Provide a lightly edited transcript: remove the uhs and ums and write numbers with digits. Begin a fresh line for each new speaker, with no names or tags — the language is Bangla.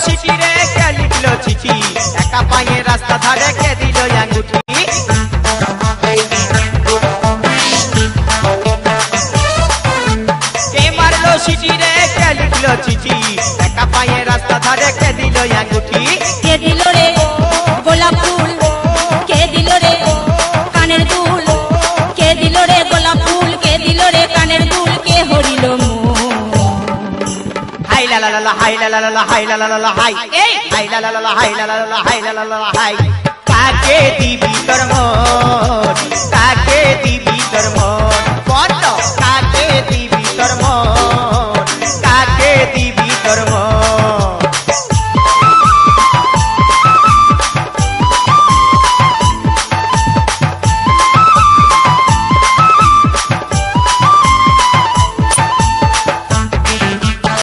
চিঠি রে কে লিখলো চিঠি একা পায়ে রাস্তা ধারে কে দিল আঙ্গুঠি কে মারলো চিঠি রে কে লিখলো চিঠি একা পায়ে রাস্তা ধারে কে দিল আঙ্গুঠি
কে দিল রে গোলাপ ফুল কে দিল রে কানের দুল কে দিল রে গোলাপ ফুল কে দিল রে কানের দুল কে হরিল
হাই লা লা লা হাই লা লা লা হাই লা লা লা হাই এই হাই লা লা লা হাই লা লা লা হাই লা লা লা হাই কাকে দিবি তোর মন কাকে দিবি তোর মন বল কাকে দিবি তোর মন কাকে দিবি তোর মন